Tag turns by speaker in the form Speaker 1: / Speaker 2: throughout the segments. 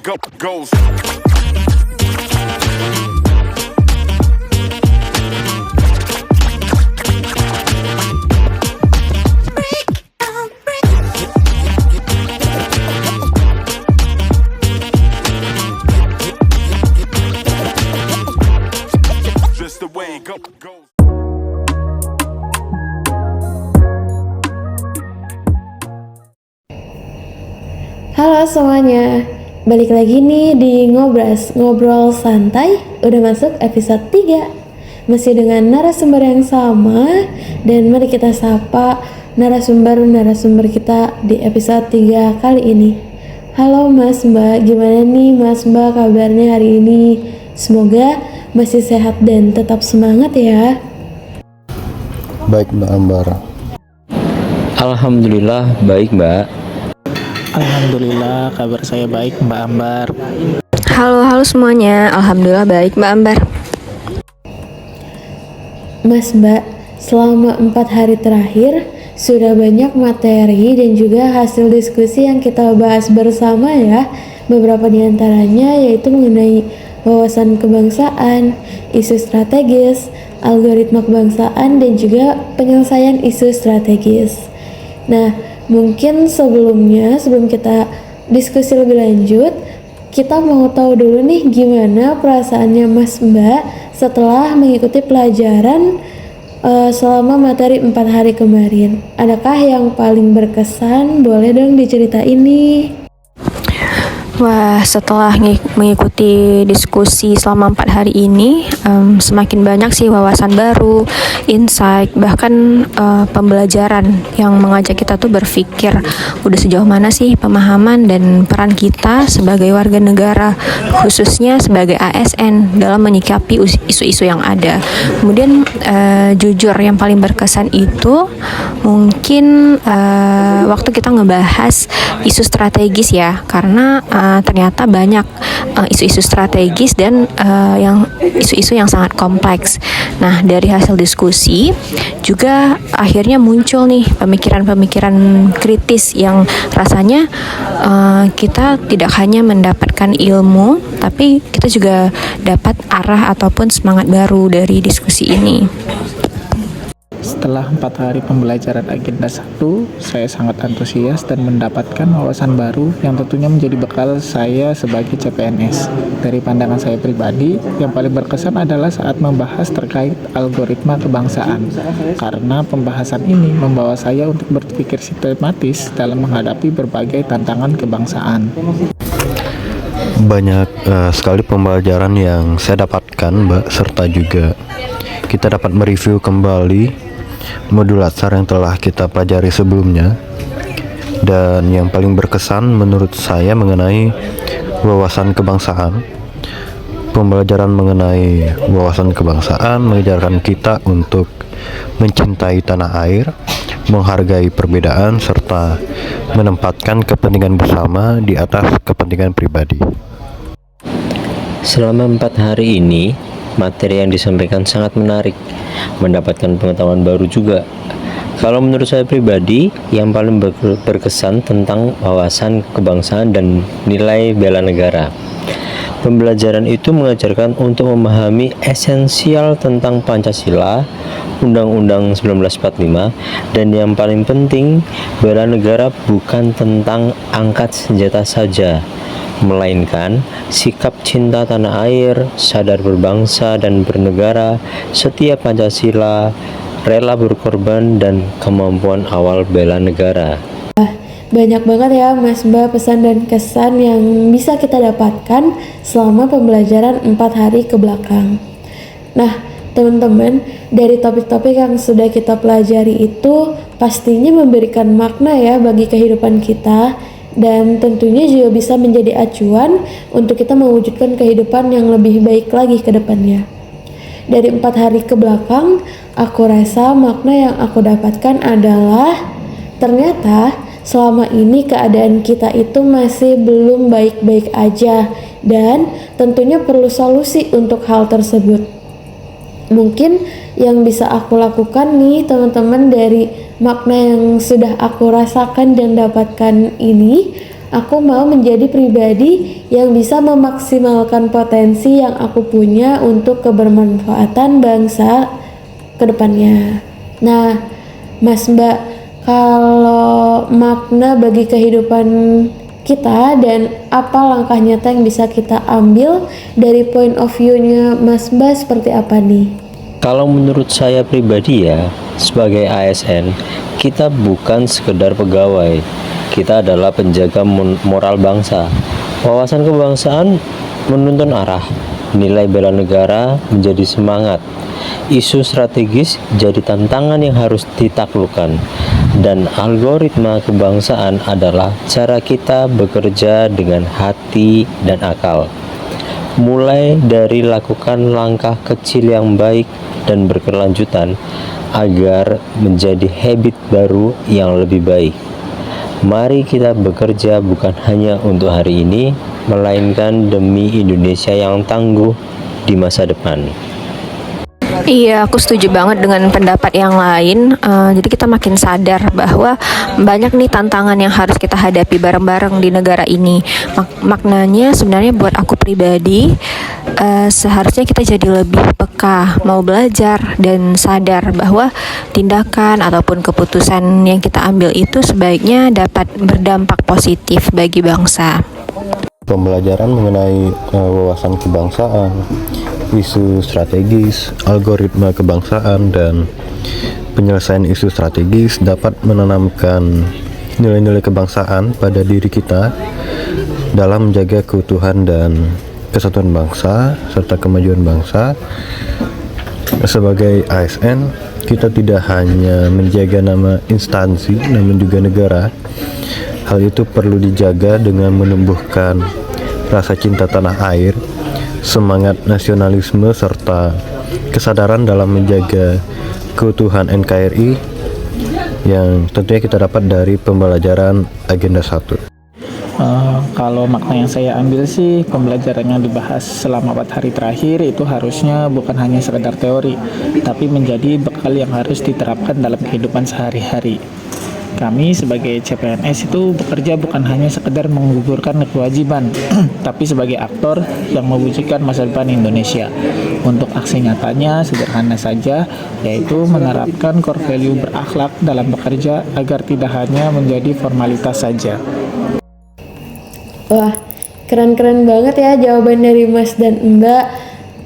Speaker 1: goes. Just the way it goes.
Speaker 2: Halo semuanya, balik lagi nih di Ngobras, Ngobrol Santai. Udah masuk episode 3, masih dengan narasumber yang sama. Dan mari kita sapa narasumber kita di episode 3 kali ini. Halo Mas Mbak, gimana nih Mas Mbak kabarnya hari ini? Semoga masih sehat dan tetap semangat ya.
Speaker 3: Baik Mbak Ambar.
Speaker 4: Alhamdulillah baik Mbak.
Speaker 5: Alhamdulillah kabar saya baik Mbak Ambar.
Speaker 6: Halo semuanya, alhamdulillah baik Mbak Ambar.
Speaker 2: Mas Mbak, selama 4 hari terakhir sudah banyak materi dan juga hasil diskusi yang kita bahas bersama ya. Beberapa diantaranya yaitu mengenai wawasan kebangsaan, isu strategis, algoritma kebangsaan, dan juga penyelesaian isu strategis. Nah, mungkin sebelum kita diskusi lebih lanjut, kita mau tahu dulu nih gimana perasaannya Mas Mbak setelah mengikuti pelajaran selama materi 4 hari kemarin. Adakah yang paling berkesan? Boleh dong diceritain nih.
Speaker 6: Wah, setelah mengikuti diskusi selama 4 hari ini, semakin banyak sih wawasan baru, insight, bahkan pembelajaran yang mengajak kita tuh berpikir udah sejauh mana sih pemahaman dan peran kita sebagai warga negara, khususnya sebagai ASN dalam menyikapi isu-isu yang ada. Kemudian jujur yang paling berkesan itu mungkin waktu kita ngebahas isu strategis ya, karena ternyata banyak isu-isu strategis dan isu-isu yang sangat kompleks. Nah, dari hasil diskusi juga akhirnya muncul nih pemikiran-pemikiran kritis yang rasanya kita tidak hanya mendapatkan ilmu, tapi kita juga dapat arah ataupun semangat baru dari diskusi ini.
Speaker 5: Setelah 4 hari pembelajaran agenda 1, saya sangat antusias dan mendapatkan wawasan baru yang tentunya menjadi bekal saya sebagai CPNS. Dari pandangan saya pribadi, yang paling berkesan adalah saat membahas terkait algoritma kebangsaan, karena pembahasan ini membawa saya untuk berpikir sistematis dalam menghadapi berbagai tantangan kebangsaan.
Speaker 3: Banyak sekali pembelajaran yang saya dapatkan Mbak, serta juga kita dapat mereview kembali modul dasar yang telah kita pelajari sebelumnya. Dan yang paling berkesan menurut saya mengenai wawasan kebangsaan. Pembelajaran mengenai wawasan kebangsaan mengajarkan kita untuk mencintai tanah air, menghargai perbedaan, serta menempatkan kepentingan bersama di atas kepentingan pribadi.
Speaker 4: Selama 4 hari ini materi yang disampaikan sangat menarik, mendapatkan pengetahuan baru juga. Kalau menurut saya pribadi, yang paling berkesan tentang wawasan kebangsaan dan nilai bela negara. Pembelajaran itu mengajarkan untuk memahami esensial tentang Pancasila, Undang-Undang 1945, dan yang paling penting, bela negara bukan tentang angkat senjata saja, melainkan sikap cinta tanah air, sadar berbangsa dan bernegara, setia Pancasila, rela berkorban, dan kemampuan awal bela negara.
Speaker 2: Banyak banget ya Mas Mbak pesan dan kesan yang bisa kita dapatkan selama pembelajaran 4 hari ke belakang. Nah, teman-teman, dari topik-topik yang sudah kita pelajari itu pastinya memberikan makna ya bagi kehidupan kita, dan tentunya juga bisa menjadi acuan untuk kita mewujudkan kehidupan yang lebih baik lagi ke depannya. Dari 4 hari ke belakang, aku rasa makna yang aku dapatkan adalah ternyata selama ini keadaan kita itu masih belum baik-baik aja, dan tentunya perlu solusi untuk hal tersebut. Mungkin yang bisa aku lakukan nih teman-teman dari makna yang sudah aku rasakan dan dapatkan ini aku mau menjadi pribadi yang bisa memaksimalkan potensi yang aku punya untuk kebermanfaatan bangsa ke depannya. Nah, Mas Mbak, kalau makna bagi kehidupan kita dan apa langkah nyata yang bisa kita ambil dari point of view-nya Mas Mbak seperti apa nih?
Speaker 4: Kalau menurut saya pribadi ya, sebagai ASN, kita bukan sekedar pegawai. Kita adalah penjaga moral bangsa. Wawasan kebangsaan menuntun arah, nilai bela negara menjadi semangat, isu strategis jadi tantangan yang harus ditaklukkan, dan algoritma kebangsaan adalah cara kita bekerja dengan hati dan akal. Mulai dari lakukan langkah kecil yang baik dan berkelanjutan agar menjadi habit baru yang lebih baik. Mari kita bekerja bukan hanya untuk hari ini, melainkan demi Indonesia yang tangguh di masa depan.
Speaker 6: Iya, aku setuju banget dengan pendapat yang lain. Jadi kita makin sadar bahwa banyak nih tantangan yang harus kita hadapi bareng-bareng di negara ini. Maknanya sebenarnya buat aku pribadi, seharusnya kita jadi lebih peka, mau belajar dan sadar bahwa tindakan ataupun keputusan yang kita ambil itu sebaiknya dapat berdampak positif bagi bangsa.
Speaker 3: Pembelajaran mengenai wawasan kebangsaan, isu strategis, algoritma kebangsaan, dan penyelesaian isu strategis dapat menanamkan nilai-nilai kebangsaan pada diri kita dalam menjaga keutuhan dan kesatuan bangsa serta kemajuan bangsa. Sebagai ASN, kita tidak hanya menjaga nama instansi namun juga negara. Hal itu perlu dijaga dengan menumbuhkan rasa cinta tanah air, semangat nasionalisme, serta kesadaran dalam menjaga keutuhan NKRI yang tentunya kita dapat dari pembelajaran Agenda 1.
Speaker 5: Kalau makna yang saya ambil sih, pembelajaran yang dibahas selama 4 hari terakhir itu harusnya bukan hanya sekedar teori, tapi menjadi bekal yang harus diterapkan dalam kehidupan sehari-hari. Kami sebagai CPNS itu bekerja bukan hanya sekedar menggugurkan kewajiban, tapi sebagai aktor yang mewujudkan masa depan Indonesia. Untuk aksi nyatanya sederhana saja, yaitu menerapkan core value berakhlak dalam bekerja agar tidak hanya menjadi formalitas saja.
Speaker 2: Wah, keren-keren banget ya jawaban dari Mas dan Mbak.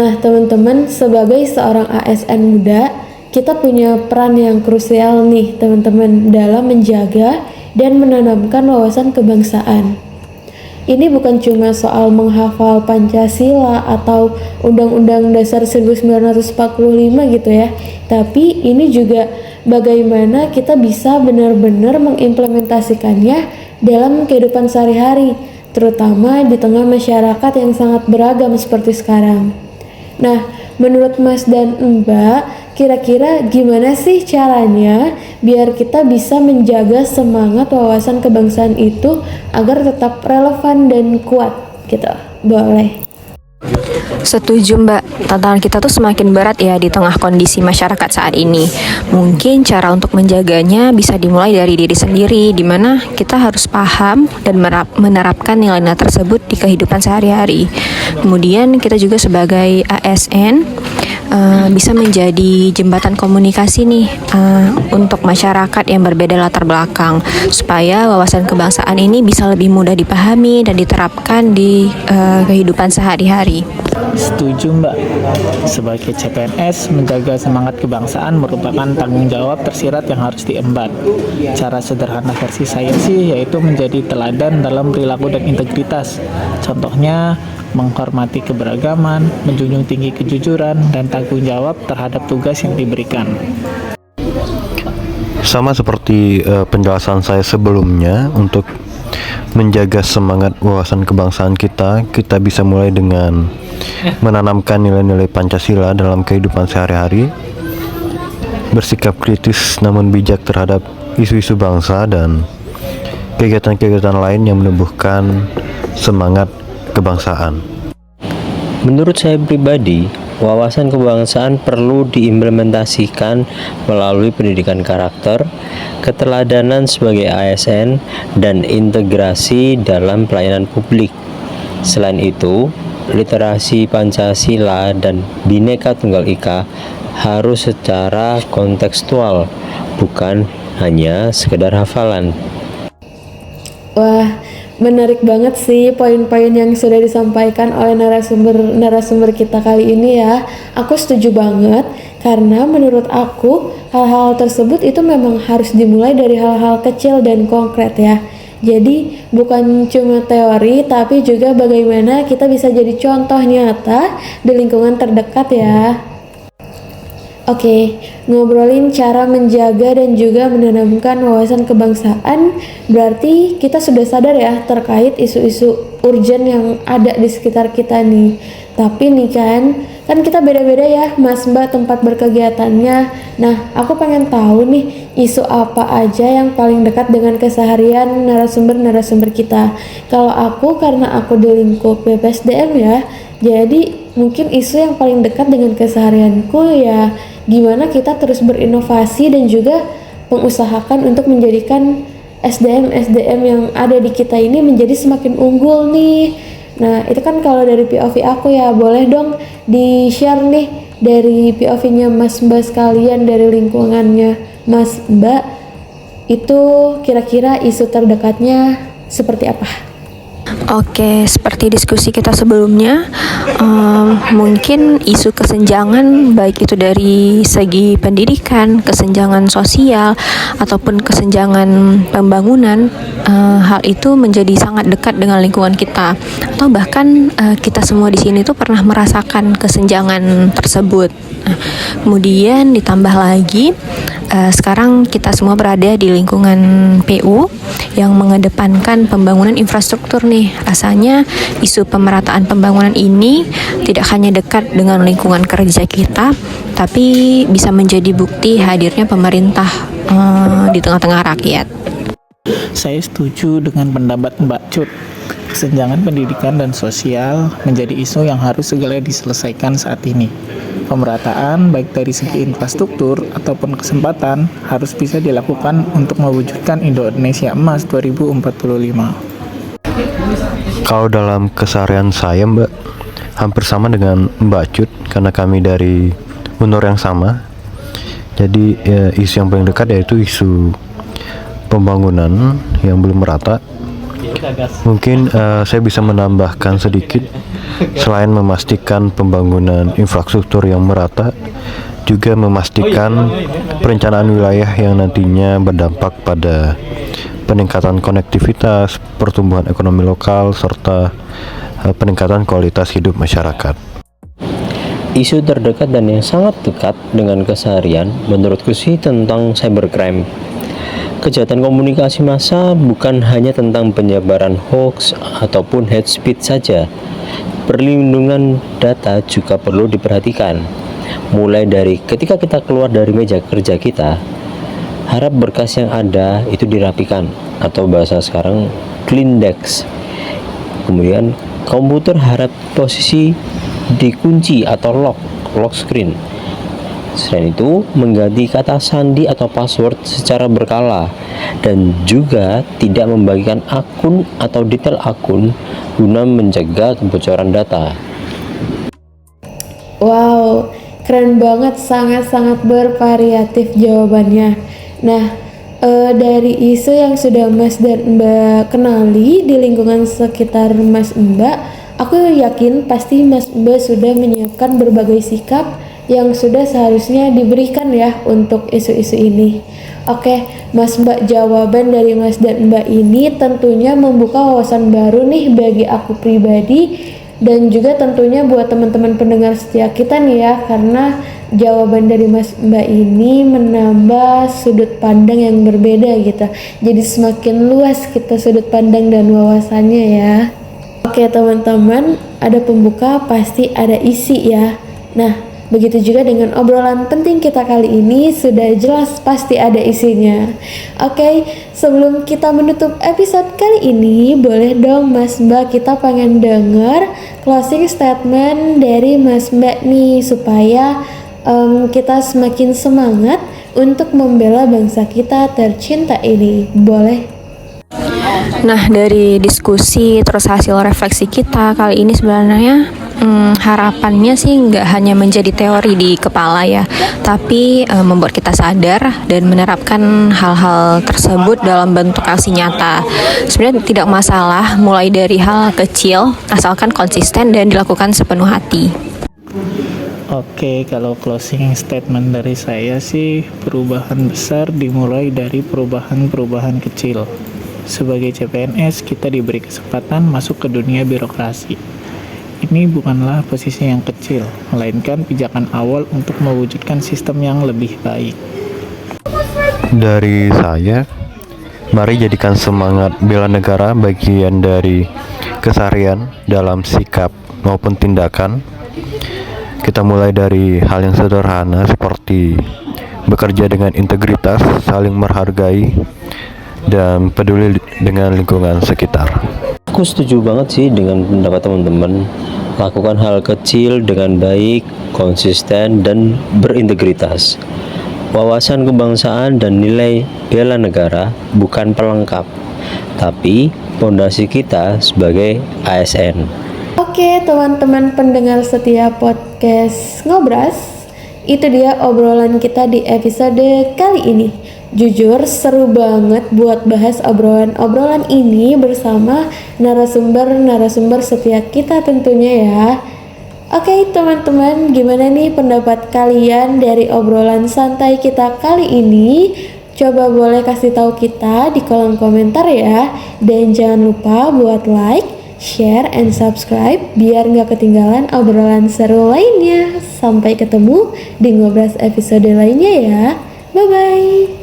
Speaker 2: Nah, teman-teman, sebagai seorang ASN muda, kita punya peran yang krusial nih teman-teman dalam menjaga dan menanamkan wawasan kebangsaan. Ini bukan cuma soal menghafal Pancasila atau Undang-Undang Dasar 1945 gitu ya, tapi ini juga bagaimana kita bisa benar-benar mengimplementasikannya dalam kehidupan sehari-hari, terutama di tengah masyarakat yang sangat beragam seperti sekarang. Nah, menurut Mas dan Mbak, kira-kira gimana sih caranya biar kita bisa menjaga semangat wawasan kebangsaan itu agar tetap relevan dan kuat gitu? Boleh.
Speaker 6: Setuju Mbak, tantangan kita tuh semakin berat ya di tengah kondisi masyarakat saat ini. Mungkin cara untuk menjaganya bisa dimulai dari diri sendiri, di mana kita harus paham dan menerapkan nilai-nilai tersebut di kehidupan sehari-hari. Kemudian kita juga sebagai ASN bisa menjadi jembatan komunikasi nih untuk masyarakat yang berbeda latar belakang, supaya wawasan kebangsaan ini bisa lebih mudah dipahami dan diterapkan di kehidupan sehari-hari.
Speaker 5: Setuju Mbak, sebagai CPNS menjaga semangat kebangsaan merupakan tanggung jawab tersirat yang harus diemban. Cara sederhana versi saya sih yaitu menjadi teladan dalam perilaku dan integritas. Contohnya menghormati keberagaman, menjunjung tinggi kejujuran, dan tanggung jawab terhadap tugas yang diberikan.
Speaker 3: Sama seperti penjelasan saya sebelumnya, untuk menjaga semangat wawasan kebangsaan kita bisa mulai dengan menanamkan nilai-nilai Pancasila dalam kehidupan sehari-hari, bersikap kritis namun bijak terhadap isu-isu bangsa, dan kegiatan-kegiatan lain yang menumbuhkan semangat kebangsaan.
Speaker 4: Menurut saya pribadi, wawasan kebangsaan perlu diimplementasikan melalui pendidikan karakter, keteladanan sebagai ASN, dan integrasi dalam pelayanan publik. Selain itu, literasi Pancasila dan Bhinneka Tunggal Ika harus secara kontekstual, bukan hanya sekedar hafalan.
Speaker 2: Wah, menarik banget sih poin-poin yang sudah disampaikan oleh narasumber kita kali ini ya. Aku setuju banget karena menurut aku hal-hal tersebut itu memang harus dimulai dari hal-hal kecil dan konkret ya. Jadi bukan cuma teori tapi juga bagaimana kita bisa jadi contoh nyata di lingkungan terdekat ya. Oke, ngobrolin cara menjaga dan juga menanamkan wawasan kebangsaan, berarti kita sudah sadar ya terkait isu-isu urgent yang ada di sekitar kita nih. Tapi nih kan kita beda-beda ya Mas Mbak tempat berkegiatannya. Nah, aku pengen tahu nih isu apa aja yang paling dekat dengan keseharian narasumber-narasumber kita. Kalau aku karena aku di lingkup BPSDM ya, jadi mungkin isu yang paling dekat dengan keseharianku ya gimana kita terus berinovasi dan juga mengusahakan untuk menjadikan SDM yang ada di kita ini menjadi semakin unggul nih. Nah, itu kan kalau dari POV aku ya, boleh dong di-share nih dari POV-nya Mas Mbak sekalian dari lingkungannya Mas Mbak, itu kira-kira isu terdekatnya seperti apa?
Speaker 6: Oke, seperti diskusi kita sebelumnya, mungkin isu kesenjangan baik itu dari segi pendidikan, kesenjangan sosial, ataupun kesenjangan pembangunan, hal itu menjadi sangat dekat dengan lingkungan kita, atau bahkan kita semua di sini tuh pernah merasakan kesenjangan tersebut. Kemudian ditambah lagi, sekarang kita semua berada di lingkungan PU yang mengedepankan pembangunan infrastruktur nih. Rasanya isu pemerataan pembangunan ini tidak hanya dekat dengan lingkungan kerja kita, tapi bisa menjadi bukti hadirnya pemerintah di tengah-tengah rakyat.
Speaker 5: Saya setuju dengan pendapat Mbak Cut. Kesenjangan pendidikan dan sosial menjadi isu yang harus segera diselesaikan saat ini. Pemerataan baik dari segi infrastruktur ataupun kesempatan harus bisa dilakukan untuk mewujudkan Indonesia Emas 2045.
Speaker 3: Kalau dalam keseharian saya Mbak, hampir sama dengan Mbak Cut karena kami dari UNUR yang sama. Jadi isu yang paling dekat yaitu isu pembangunan yang belum merata. Mungkin saya bisa menambahkan sedikit, selain memastikan pembangunan infrastruktur yang merata, juga memastikan perencanaan wilayah yang nantinya berdampak pada peningkatan konektivitas, pertumbuhan ekonomi lokal, serta peningkatan kualitas hidup masyarakat.
Speaker 4: Isu terdekat dan yang sangat dekat dengan keseharian menurutku sih tentang cybercrime. Kejahatan komunikasi massa bukan hanya tentang penyebaran hoax ataupun hate speech saja. Perlindungan data juga perlu diperhatikan. Mulai dari ketika kita keluar dari meja kerja kita, harap berkas yang ada itu dirapikan, atau bahasa sekarang clean desk. Kemudian komputer harap posisi dikunci atau lock screen. Selain itu, mengganti kata sandi atau password secara berkala, dan juga tidak membagikan akun atau detail akun guna mencegah kebocoran data.
Speaker 2: Wow, keren banget, sangat-sangat bervariatif jawabannya. Nah, dari isu yang sudah Mas dan Mbak kenali di lingkungan sekitar Mas Mbak, aku yakin pasti Mas Mbak sudah menyiapkan berbagai sikap yang sudah seharusnya diberikan ya untuk isu-isu ini. Oke, Mas Mbak, jawaban dari Mas dan Mbak ini tentunya membuka wawasan baru nih bagi aku pribadi dan juga tentunya buat teman-teman pendengar setia kita nih ya, karena jawaban dari Mas Mbak ini menambah sudut pandang yang berbeda gitu. Jadi semakin luas kita sudut pandang dan wawasannya ya. Oke teman-teman, ada pembuka pasti ada isi ya. Nah, Begitu juga dengan obrolan penting kita kali ini, sudah jelas pasti ada isinya. Oke, sebelum kita menutup episode kali ini, boleh dong Mas Mbak, kita pengen denger closing statement dari Mas Mbak nih, supaya kita semakin semangat untuk membela bangsa kita tercinta ini. Boleh?
Speaker 6: Nah, dari diskusi terus hasil refleksi kita kali ini sebenarnya harapannya sih nggak hanya menjadi teori di kepala ya, tapi membuat kita sadar dan menerapkan hal-hal tersebut dalam bentuk aksi nyata. Sebenarnya tidak masalah mulai dari hal kecil, asalkan konsisten dan dilakukan sepenuh hati.
Speaker 5: Oke, kalau closing statement dari saya sih, perubahan besar dimulai dari perubahan-perubahan kecil. Sebagai CPNS, kita diberi kesempatan masuk ke dunia birokrasi. Ini bukanlah posisi yang kecil, melainkan pijakan awal untuk mewujudkan sistem yang lebih baik.
Speaker 3: Dari saya, mari jadikan semangat bela negara bagian dari keseharian dalam sikap maupun tindakan. Kita mulai dari hal yang sederhana seperti bekerja dengan integritas, saling menghargai, dan peduli dengan lingkungan sekitar.
Speaker 4: Aku setuju banget sih dengan pendapat teman-teman. Lakukan hal kecil dengan baik, konsisten, dan berintegritas. Wawasan kebangsaan dan nilai bela negara bukan pelengkap, tapi fondasi kita sebagai ASN.
Speaker 2: Oke, teman-teman pendengar setia podcast Ngobras, itu dia obrolan kita di episode kali ini. Jujur seru banget buat bahas obrolan ini bersama narasumber setia kita tentunya ya. Oke teman-teman, gimana nih pendapat kalian dari obrolan santai kita kali ini? Coba boleh kasih tahu kita di kolom komentar ya. Dan jangan lupa buat like, share, and subscribe biar nggak ketinggalan obrolan seru lainnya. Sampai ketemu di Ngobras episode lainnya ya. Bye-bye.